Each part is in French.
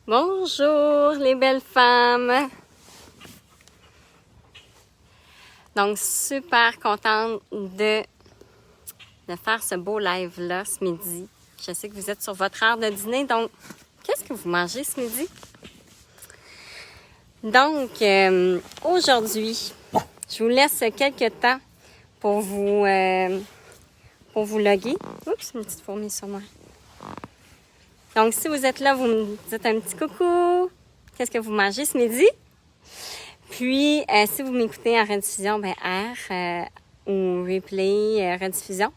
Bonjour les belles femmes! Donc, super contente de faire ce beau live-là ce midi. Je sais que vous êtes sur votre heure de dîner, donc qu'est-ce que vous mangez ce midi? Donc, aujourd'hui, je vous laisse quelques temps pour vous loguer. Oups, une petite fourmi sur moi. Donc, si vous êtes là, vous me dites un petit coucou. Qu'est-ce que vous mangez ce midi? Puis, si vous m'écoutez en rediffusion, ou replay, rediffusion,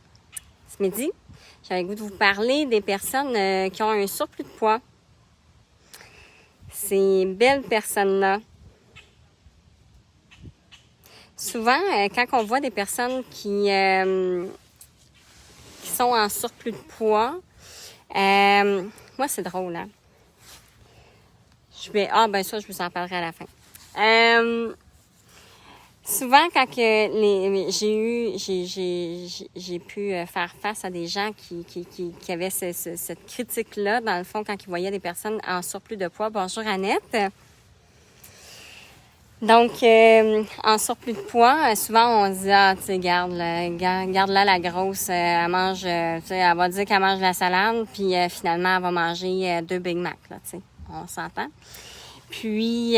ce midi, j'avais le goût de vous parler des personnes qui ont un surplus de poids. Ces belles personnes-là. Souvent, quand on voit des personnes qui sont en surplus de poids, moi, c'est drôle, hein? Ça, je vous en parlerai à la fin. Souvent, quand j'ai pu faire face à des gens qui avaient cette critique-là, dans le fond, quand ils voyaient des personnes en surplus de poids. Bonjour, Annette. Donc, en surplus de poids, souvent on dit, tu sais, garde-la la grosse, elle mange, tu sais, elle va dire qu'elle mange de la salade, puis finalement, elle va manger 2 Big Mac, là, tu sais, on s'entend. Puis,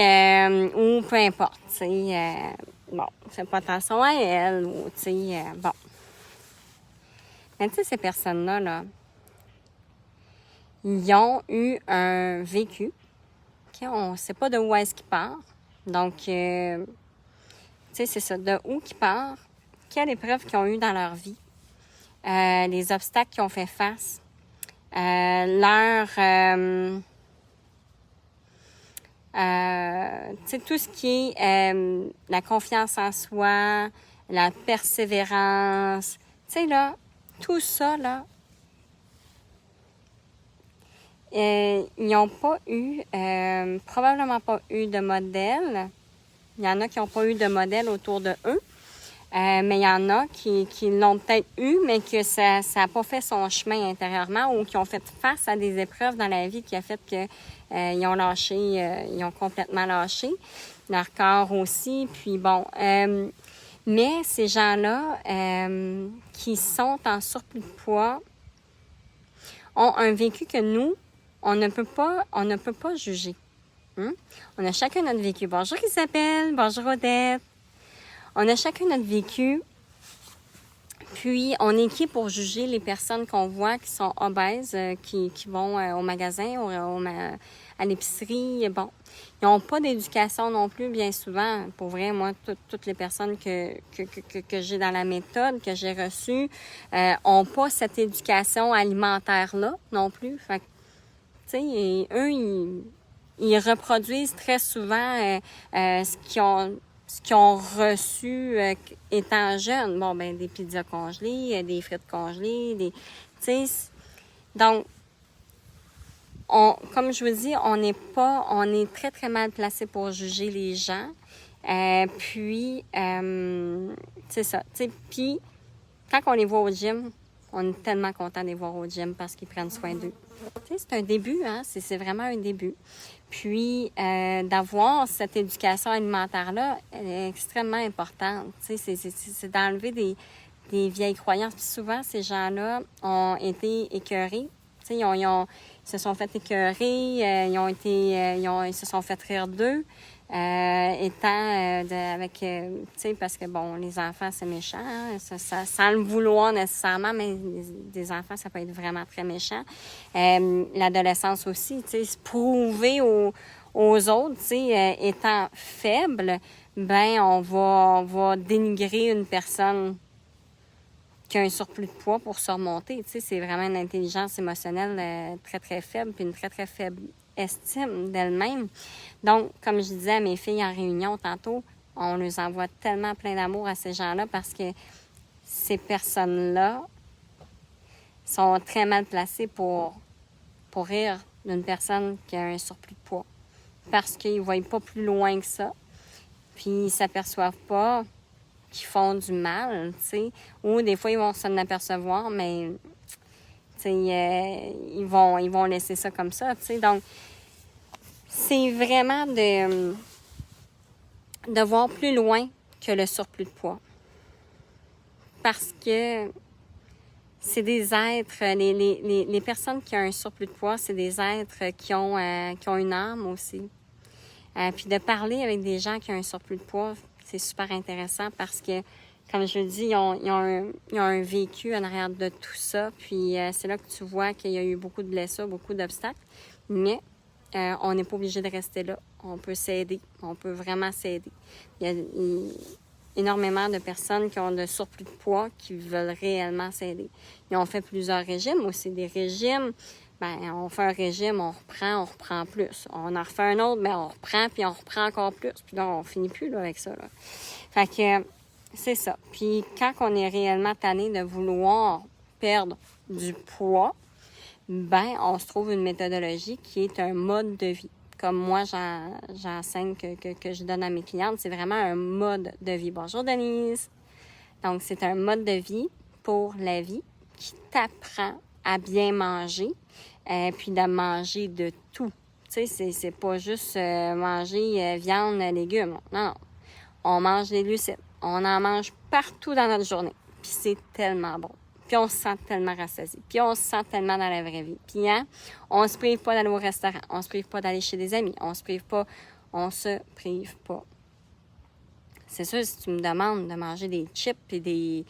ou peu importe, tu sais, fais pas attention à elle, ou, tu sais, bon. Mais tu sais, ces personnes-là, là, ils ont eu un vécu, OK? On sait pas de où est-ce qu'ils partent. Donc, tu sais, c'est ça, de où qu'ils partent, quelles épreuves qu'ils ont eues dans leur vie, les obstacles qu'ils ont fait face, tu sais, tout ce qui est la confiance en soi, la persévérance, tu sais, là, tout ça, là, ils n'ont pas eu, probablement pas eu de modèle. Il y en a qui n'ont pas eu de modèle autour de eux. Mais il y en a qui l'ont peut-être eu, mais que ça n'a pas fait son chemin intérieurement ou qui ont fait face à des épreuves dans la vie qui a fait que ils ont lâché, ils ont complètement lâché. Leur corps aussi. Puis bon. Mais ces gens-là qui sont en surplus de poids ont un vécu que nous, on ne peut pas juger. On a chacun notre vécu. Bonjour Isabelle, bonjour Odette. On a chacun notre vécu, puis on est qui pour juger les personnes qu'on voit qui sont obèses, qui vont au magasin, à l'épicerie. Bon, ils n'ont pas d'éducation non plus, bien souvent. Pour vrai, moi, toutes les personnes que j'ai dans la méthode, que j'ai reçues, n'ont pas cette éducation alimentaire-là non plus. Fait que, tu sais, eux, ils reproduisent très souvent ce qu'ils ont reçu étant jeunes. Bon, ben des pizzas congelées, des frites congelées, tu sais. Donc, comme je vous dis, on est très, très mal placé pour juger les gens. Puis, c'est ça. Tu sais, puis, quand on les voit au gym, on est tellement content de les voir au gym parce qu'ils prennent soin d'eux. Tu sais, c'est un début, hein? C'est vraiment un début. Puis, d'avoir cette éducation alimentaire-là, elle est extrêmement importante. Tu sais, c'est d'enlever des vieilles croyances. Puis souvent, ces gens-là ont été écœurés. Tu sais, ils se sont fait écœurer, ils se sont fait rire d'eux. Tu sais, parce que, bon, les enfants, c'est méchant, hein, ça, sans le vouloir nécessairement, mais des enfants, ça peut être vraiment très méchant. L'adolescence aussi, tu sais, se prouver aux autres, tu sais, étant faible, ben, on va dénigrer une personne qui a un surplus de poids pour se remonter. Tu sais, c'est vraiment une intelligence émotionnelle très, très faible, puis une très, très faible estime d'elle-même. Donc, comme je disais à mes filles en réunion tantôt, on les envoie tellement plein d'amour à ces gens-là parce que ces personnes-là sont très mal placées pour rire d'une personne qui a un surplus de poids. Parce qu'ils ne voient pas plus loin que ça. Puis, ils ne s'aperçoivent pas qu'ils font du mal, tu sais. Ou des fois, ils vont s'en apercevoir, mais ils vont laisser ça comme ça, tu sais. Donc, c'est vraiment de voir plus loin que le surplus de poids. Parce que c'est des êtres, les personnes qui ont un surplus de poids, c'est des êtres qui ont une âme aussi. Puis de parler avec des gens qui ont un surplus de poids, c'est super intéressant parce que, comme je le dis, ils ont un vécu en arrière de tout ça. Puis c'est là que tu vois qu'il y a eu beaucoup de blessures, beaucoup d'obstacles. Mais on n'est pas obligé de rester là. On peut s'aider. On peut vraiment s'aider. Il y a énormément de personnes qui ont de surplus de poids qui veulent réellement s'aider. Ils ont fait plusieurs régimes aussi. Des régimes, on fait un régime, on reprend plus. On en refait un autre, on reprend, puis on reprend encore plus. Puis là, on finit plus là, avec ça. Là. Fait que c'est ça. Puis quand on est réellement tanné de vouloir perdre du poids, on se trouve une méthodologie qui est un mode de vie. Comme moi, j'enseigne que je donne à mes clientes, c'est vraiment un mode de vie. Bonjour Denise! Donc, c'est un mode de vie pour la vie qui t'apprend à bien manger, puis de manger de tout. Tu sais, c'est pas juste manger viande, légumes. Non. On mange des glucides. On en mange partout dans notre journée. Puis c'est tellement bon. Puis on se sent tellement rassasié. Puis on se sent tellement dans la vraie vie. Puis on se prive pas d'aller au restaurant. On se prive pas d'aller chez des amis. On se prive pas. C'est sûr, si tu me demandes de manger des chips et des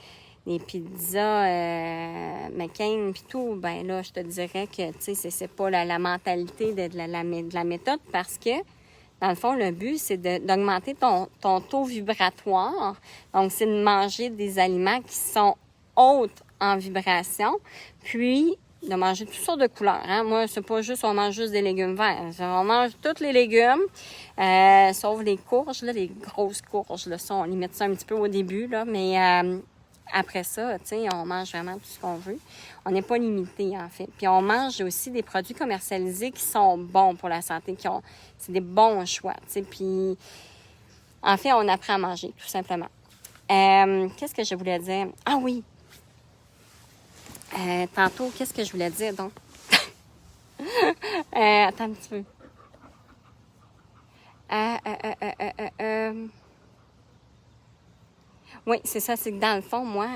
pizzas McCain puis tout, là, je te dirais que, tu sais, c'est pas la mentalité de la méthode parce que, dans le fond, le but, c'est d'augmenter ton taux vibratoire. Donc, c'est de manger des aliments qui sont hautes en vibration, puis de manger toutes sortes de couleurs. Hein? Moi, c'est pas juste, on mange juste des légumes verts. On mange tous les légumes, sauf les courges, là, les grosses courges. Là, ça, on les met ça un petit peu au début, là, mais après ça, tu sais, on mange vraiment tout ce qu'on veut. On n'est pas limité, en fait. Puis on mange aussi des produits commercialisés qui sont bons pour la santé, c'est des bons choix, tu sais. Puis, en fait, on apprend à manger, tout simplement. Qu'est-ce que je voulais dire? Ah oui! Tantôt, qu'est-ce que je voulais dire, donc? Attends un petit peu. Oui, c'est ça. C'est que dans le fond, moi,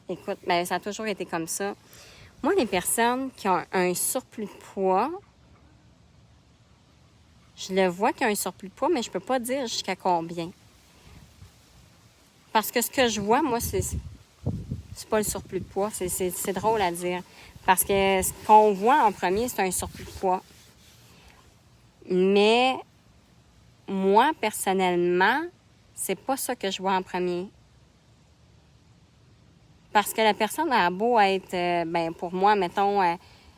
écoute, ça a toujours été comme ça. Moi, les personnes qui ont un surplus de poids, je le vois qu'il y a un surplus de poids, mais je peux pas dire jusqu'à combien. Parce que ce que je vois, moi, c'est pas le surplus de poids. C'est drôle à dire. Parce que ce qu'on voit en premier, c'est un surplus de poids. Mais moi, personnellement, c'est pas ça que je vois en premier. Parce que la personne a beau être, pour moi, mettons,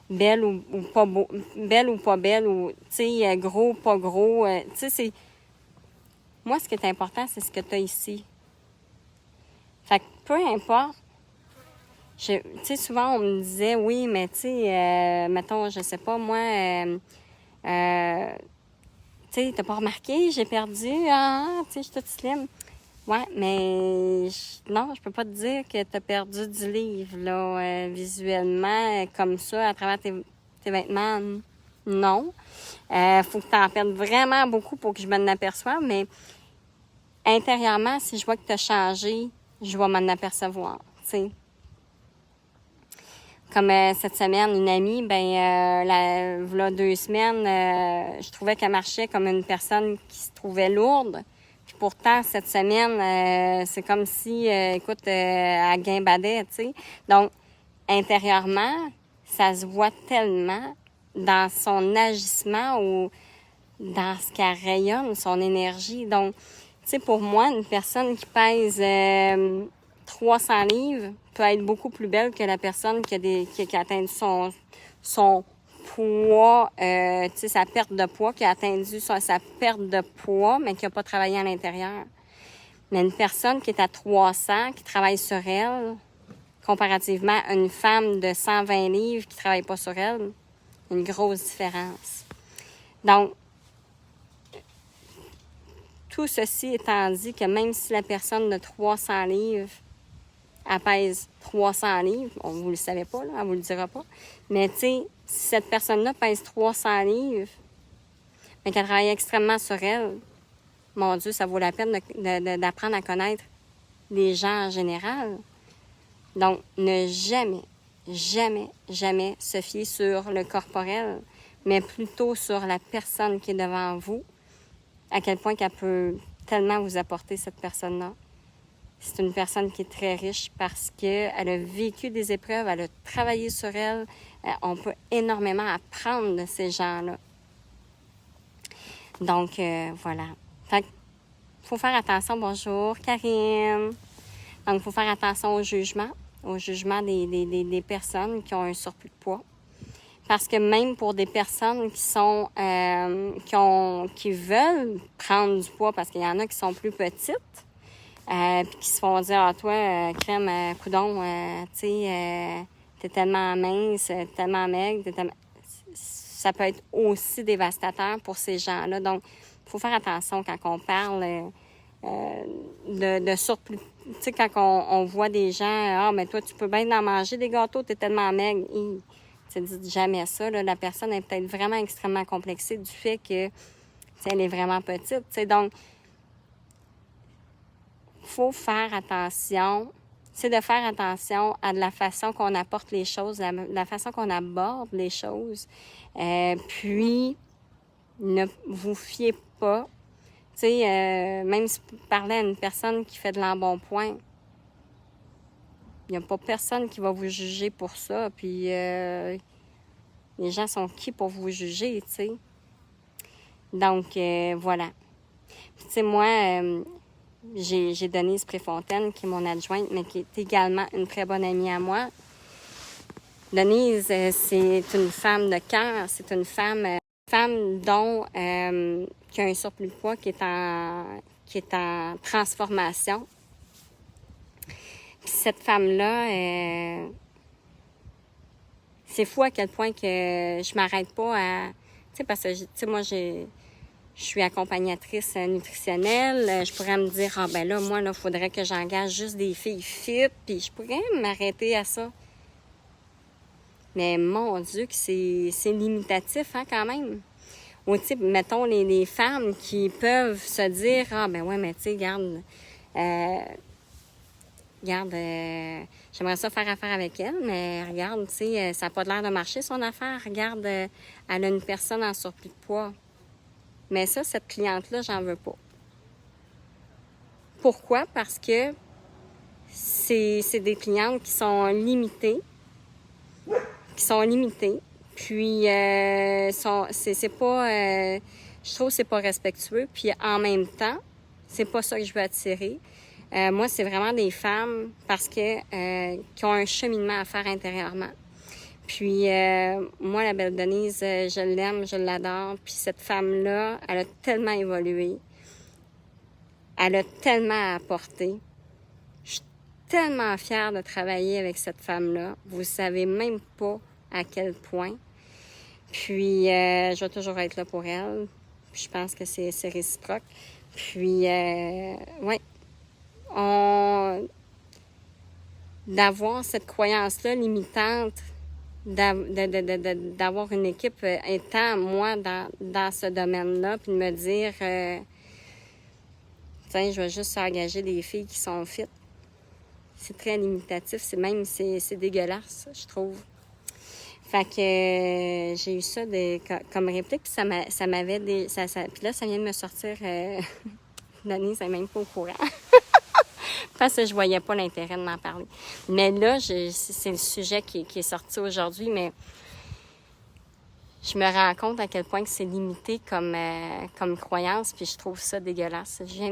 belle ou pas belle, ou, tu sais, gros, pas gros. Tu sais, c'est... Moi, ce qui est important, c'est ce que tu as ici. Fait que peu importe. Tu sais, souvent, on me disait, oui, mais tu sais, mettons, je sais pas, moi, tu sais, t'as pas remarqué, j'ai perdu, tu sais, je suis toute slim. Ouais, mais non, je peux pas te dire que t'as perdu du livre, là, visuellement, comme ça, à travers tes vêtements. Non. Faut que t'en perdes vraiment beaucoup pour que je m'en aperçoive, mais intérieurement, si je vois que t'as changé, je vais m'en apercevoir, tu sais. Comme cette semaine, une amie, voilà 2 semaines, je trouvais qu'elle marchait comme une personne qui se trouvait lourde. Puis pourtant, cette semaine, c'est comme si, elle guimbadait, tu sais. Donc, intérieurement, ça se voit tellement dans son agissement ou dans ce qu'elle rayonne, son énergie. Donc, tu sais, pour moi, une personne qui pèse 300 livres peut être beaucoup plus belle que la personne qui a atteint son poids, tu sais, sa perte de poids, qui a atteint sa perte de poids, mais qui n'a pas travaillé à l'intérieur. Mais une personne qui est à 300, qui travaille sur elle, comparativement à une femme de 120 livres qui ne travaille pas sur elle, une grosse différence. Donc, tout ceci étant dit que même si la personne de 300 livres elle pèse 300 livres. Bon, vous le savez pas, là, elle vous le dira pas. Mais tu sais, si cette personne-là pèse 300 livres, mais qu'elle travaille extrêmement sur elle, mon Dieu, ça vaut la peine d'apprendre à connaître les gens en général. Donc, ne jamais, jamais, jamais se fier sur le corporel, mais plutôt sur la personne qui est devant vous, à quel point qu'elle peut tellement vous apporter, cette personne-là. C'est une personne qui est très riche parce qu'elle a vécu des épreuves, elle a travaillé sur elle. On peut énormément apprendre de ces gens-là. Donc, voilà. Fait qu'il faut faire attention. Bonjour, Karine. Donc, il faut faire attention au jugement des personnes qui ont un surplus de poids. Parce que même pour des personnes qui sont qui veulent prendre du poids, parce qu'il y en a qui sont plus petites, puis qui se font dire, ah toi, crème, coudon, tu sais, t'es tellement mince, tellement maigre, ça peut être aussi dévastateur pour ces gens-là. Donc, il faut faire attention quand on parle de surplus. Tu sais, quand on voit des gens, ah, mais toi, tu peux bien en manger des gâteaux, t'es tellement maigre. Tu dis jamais ça, là. La personne est peut-être vraiment extrêmement complexée du fait que, elle est vraiment petite. Tu donc, faut faire attention. C'est de faire attention à la façon qu'on apporte les choses, la façon qu'on aborde les choses. Puis, ne vous fiez pas. Tu sais, même si vous parlez à une personne qui fait de l'embonpoint, il n'y a pas personne qui va vous juger pour ça. Puis, les gens sont qui pour vous juger, tu sais? Donc, voilà. Puis, tu sais, moi, j'ai Denise Préfontaine, qui est mon adjointe, mais qui est également une très bonne amie à moi. Denise, c'est une femme de cœur. C'est une femme dont qui a un surplus de poids qui est en transformation. Puis cette femme-là, c'est fou à quel point que je m'arrête pas à... Tu sais, parce que, tu sais, moi, je suis accompagnatrice nutritionnelle. Je pourrais me dire, ah ben là, moi, il faudrait que j'engage juste des filles fit, puis je pourrais m'arrêter à ça. Mais mon Dieu, que c'est limitatif, hein, quand même. Ou, tu sais, mettons, les femmes qui peuvent se dire, ah ben ouais, mais tu sais, regarde, j'aimerais ça faire affaire avec elle, mais regarde, tu sais, ça n'a pas l'air de marcher, son affaire. Regarde, elle a une personne en surplus de poids. Mais ça, cette cliente-là, j'en veux pas. Pourquoi? Parce que c'est des clientes qui sont limitées. Puis, c'est pas... je trouve que c'est pas respectueux. Puis, en même temps, c'est pas ça que je veux attirer. Moi, c'est vraiment des femmes parce que qui ont un cheminement à faire intérieurement. Puis, moi, la belle Denise, je l'aime, je l'adore. Puis, cette femme-là, elle a tellement évolué. Elle a tellement apporté. Je suis tellement fière de travailler avec cette femme-là. Vous savez même pas à quel point. Puis, je vais toujours être là pour elle. Puis, je pense que c'est réciproque. Puis, ouais. D'avoir cette croyance-là limitante, d'avoir une équipe étant, moi, dans ce domaine-là, puis de me dire, tiens, je vais juste engager des filles qui sont fit. C'est très limitatif, c'est dégueulasse, je trouve. Fait que j'ai eu ça comme réplique, puis ça m'avait... puis là, ça vient de me sortir... Denise n'est même pas au courant. Parce que je voyais pas l'intérêt de m'en parler. Mais là, c'est le sujet qui est sorti aujourd'hui, mais je me rends compte à quel point que c'est limité comme croyance, puis je trouve ça dégueulasse. Ça vient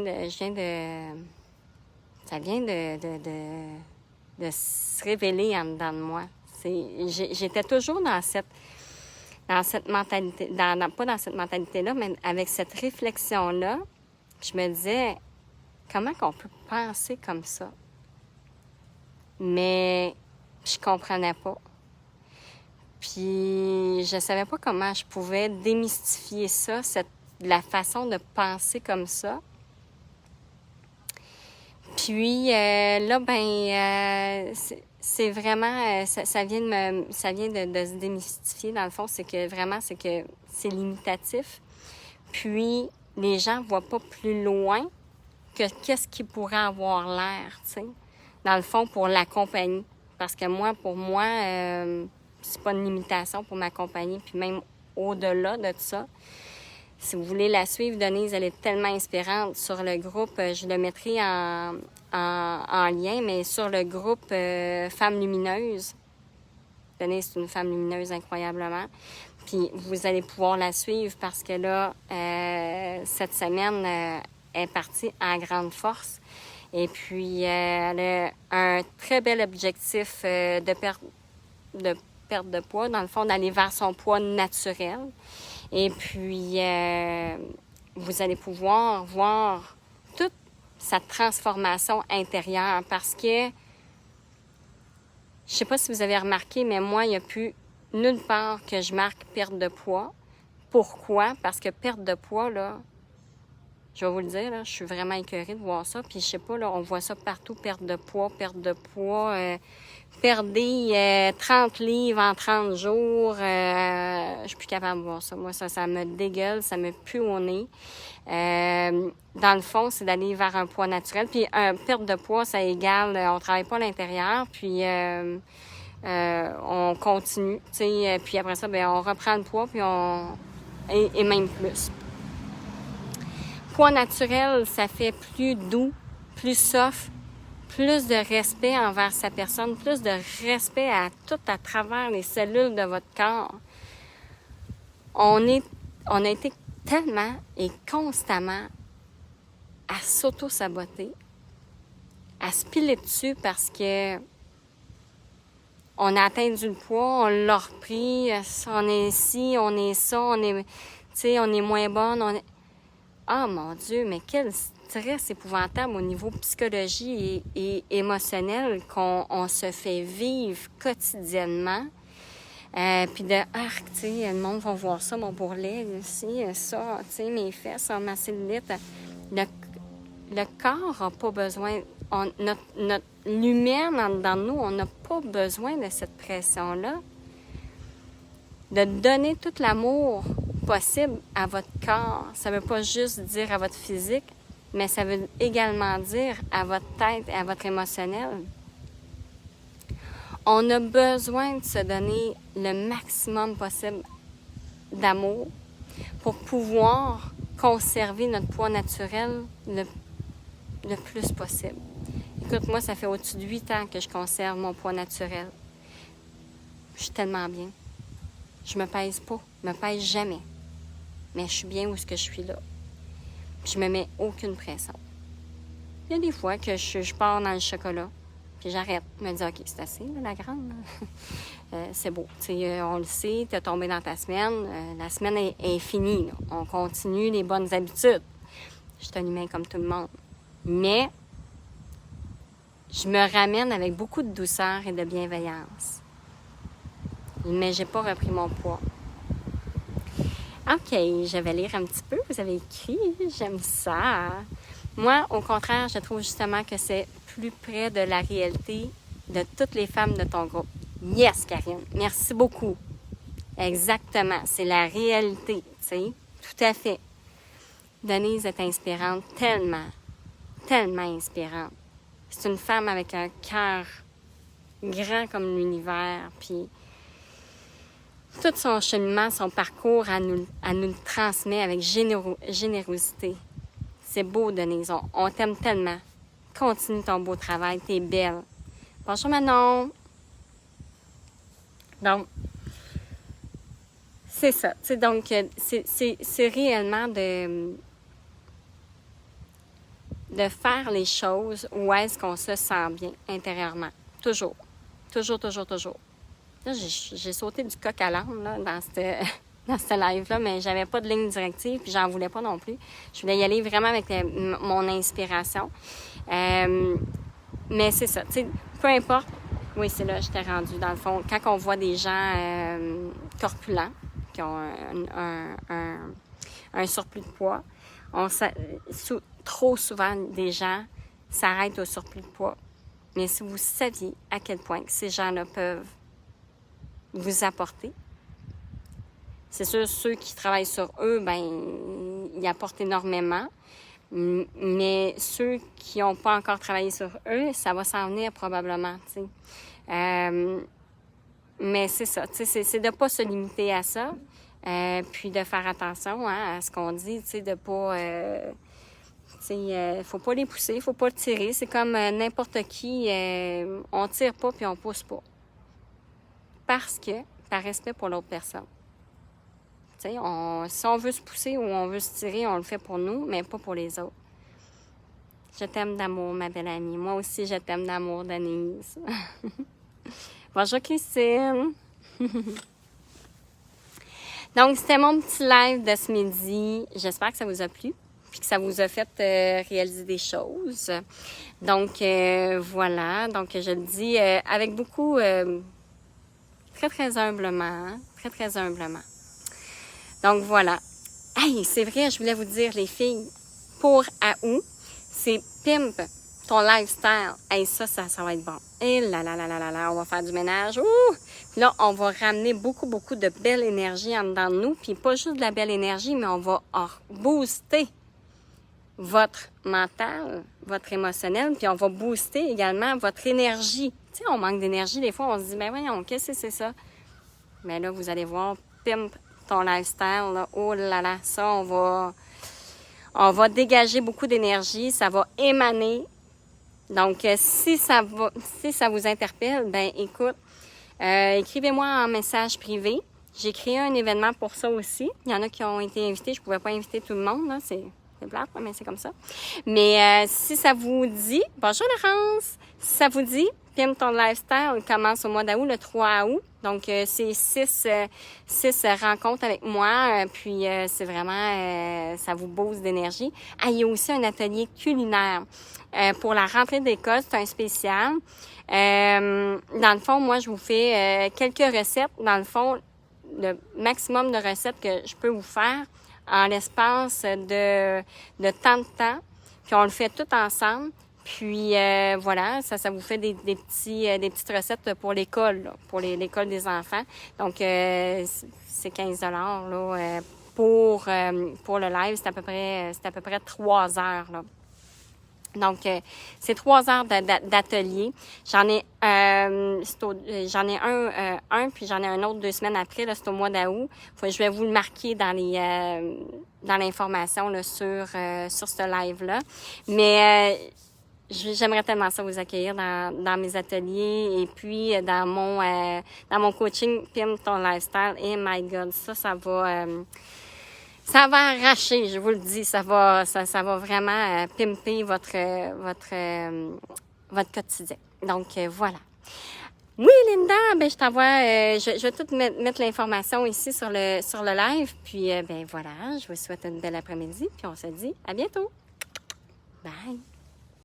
de se révéler en dedans de moi. J'étais toujours dans cette mentalité, pas dans cette mentalité-là, mais avec cette réflexion-là. Je me disais, comment qu'on peut penser comme ça? Mais je comprenais pas. Puis je savais pas comment je pouvais démystifier ça, la façon de penser comme ça. Puis là, c'est vraiment, ça vient de se démystifier, dans le fond, c'est que c'est limitatif. Puis, les gens voient pas plus loin que qu'est-ce qui pourrait avoir l'air, tu sais, dans le fond, pour la compagnie. Parce que pour moi, c'est pas une limitation pour ma compagnie, puis même au-delà de ça. Si vous voulez la suivre, Denise, elle est tellement inspirante. Sur le groupe, je le mettrai en lien, mais sur le groupe Femmes Lumineuses. Denise, c'est une femme lumineuse incroyablement. Puis vous allez pouvoir la suivre parce que là, cette semaine, elle est partie en grande force. Et puis, elle a un très bel objectif de perte de poids, dans le fond, d'aller vers son poids naturel. Et puis, vous allez pouvoir voir toute sa transformation intérieure parce que, je sais pas si vous avez remarqué, mais moi, il n'y a plus nulle part que je marque perte de poids. Pourquoi? Parce que perte de poids, là, je vais vous le dire, là, je suis vraiment écœurée de voir ça. Puis je sais pas, là, on voit ça partout, perte de poids, perdez 30 livres en 30 jours. Je suis plus capable de voir ça. Moi, ça me dégueule, ça me pue au nez. Dans le fond, c'est d'aller vers un poids naturel. Puis perte de poids, ça égale, on travaille pas à l'intérieur, puis on continue, tu sais. Puis après ça, on reprend le poids, puis et même plus. Poids naturel, ça fait plus doux, plus soft, plus de respect envers sa personne, plus de respect à tout à travers les cellules de votre corps. On a été tellement et constamment à s'auto-saboter, à se piler dessus parce que on a atteint du poids, on l'a repris, on est ci, on est ça, on est moins bonne, Ah, mon Dieu, mais quel stress épouvantable au niveau psychologie et émotionnel qu'on se fait vivre quotidiennement. Puis tu sais, le monde va voir ça, mon bourrelet, ici, ça, tu sais, mes fesses, ma cellulite. Le corps n'a pas besoin, l'humain en dedans de nous, on n'a pas besoin de cette pression-là. De donner tout l'amour possible à votre corps. Ça ne veut pas juste dire à votre physique, mais ça veut également dire à votre tête et à votre émotionnel. On a besoin de se donner le maximum possible d'amour pour pouvoir conserver notre poids naturel le plus possible. Écoute, moi, ça fait au-dessus de 8 ans que je conserve mon poids naturel. Je suis tellement bien. Je me pèse pas, je me pèse jamais. Mais je suis bien où est-ce que je suis là. Puis je me mets aucune pression. Il y a des fois que je pars dans le chocolat, puis j'arrête. Je me dis, OK, c'est assez, là, la grande. C'est beau. On le sait, tu es tombé dans ta semaine. La semaine est finie. Là. On continue les bonnes habitudes. Je suis un humain comme tout le monde. Mais je me ramène avec beaucoup de douceur et de bienveillance. Mais j'ai pas repris mon poids. OK, je vais lire un petit peu. Vous avez écrit, j'aime ça. Moi, au contraire, je trouve justement que c'est plus près de la réalité de toutes les femmes de ton groupe. Yes, Karine, merci beaucoup. Exactement, c'est la réalité, tu sais, tout à fait. Denise est inspirante, tellement inspirante. C'est une femme avec un cœur grand comme l'univers, puis tout son cheminement, son parcours, elle nous le transmet avec générosité. C'est beau, Denise. On t'aime tellement. Continue ton beau travail. T'es belle. Bonjour, Manon. Donc, c'est ça. Donc, c'est réellement de faire les choses où est-ce qu'on se sent bien intérieurement. Toujours. Toujours, toujours, toujours. Là, j'ai sauté du coq à l'âne là, dans ce live-là, mais j'avais pas de ligne directive, puis j'en voulais pas non plus. Je voulais y aller vraiment avec mon inspiration. Mais c'est ça, tu sais, peu importe. Oui, c'est là, j'étais rendue. Dans le fond, quand on voit des gens corpulents, qui ont un surplus de poids, trop souvent, des gens s'arrêtent au surplus de poids. Mais si vous saviez à quel point ces gens-là peuvent vous apporter, c'est sûr, ceux qui travaillent sur eux, ben, ils apportent énormément. Mais ceux qui n'ont pas encore travaillé sur eux, ça va s'en venir probablement, tu sais. Mais c'est ça, tu sais, c'est de ne pas se limiter à ça, puis de faire attention à ce qu'on dit, tu sais, de pas... faut pas les pousser, faut pas le tirer. C'est comme n'importe qui, on tire pas puis on pousse pas. Parce que, par respect pour l'autre personne. Tu sais, si on veut se pousser ou on veut se tirer, on le fait pour nous, mais pas pour les autres. Je t'aime d'amour, ma belle amie. Moi aussi, je t'aime d'amour, Denise. Bonjour, Christine. Donc, c'était mon petit live de ce midi. J'espère que ça vous a plu, puis que ça vous a fait réaliser des choses. Donc, voilà. Donc, je le dis avec beaucoup, très, très humblement. Hein? Très, très humblement. Donc, voilà. Hey, c'est vrai, je voulais vous dire, les filles, pour août, c'est Pimp ton lifestyle. Hey, ça va être bon. Et là, on va faire du ménage. Ouh! Puis là, on va ramener beaucoup de belle énergie en dedans de nous. Puis pas juste de la belle énergie, mais on va booster votre mental, votre émotionnel, puis on va booster également votre énergie. Tu sais, on manque d'énergie. Des fois, on se dit, ben voyons, qu'est-ce que c'est ça? Mais là, vous allez voir, Pimp ton lifestyle, là, oh là là, ça, on va dégager beaucoup d'énergie, ça va émaner. Donc, si ça vous interpelle, ben écoute, écrivez-moi en message privé. J'ai créé un événement pour ça aussi. Il y en a qui ont été invités, je ne pouvais pas inviter tout le monde, là, c'est plate, mais c'est comme ça. Mais si ça vous dit, bonjour Laurence, si ça vous dit, Pimp ton lifestyle commence au mois d'août, le 3 août. Donc, c'est 6 rencontres avec moi. Puis, c'est vraiment, ça vous booste d'énergie. Ah, il y a aussi un atelier culinaire. Pour la rentrée d'école, c'est un spécial. Dans le fond, moi, je vous fais quelques recettes. Dans le fond, le maximum de recettes que je peux vous faire en l'espace de tant de temps. Puis, on le fait tout ensemble. Puis voilà, ça vous fait des petites recettes pour l'école, là, pour l'école des enfants. Donc c'est 15 $ là pour le live, c'est à peu près 3 heures là. Donc c'est 3 heures d'atelier. J'en ai un puis j'en ai un autre 2 semaines après là, c'est au mois d'août. Je vais vous le marquer dans l'information là sur ce live là. Mais j'aimerais tellement ça vous accueillir dans mes ateliers et puis dans mon coaching Pimp ton lifestyle. Et my God, ça va arracher, je vous le dis, ça va vraiment pimper votre quotidien. Donc voilà. Oui, Linda, ben je t'envoie, je vais tout mettre l'information ici sur le live. Puis ben voilà, je vous souhaite une belle après-midi. Puis on se dit à bientôt. Bye.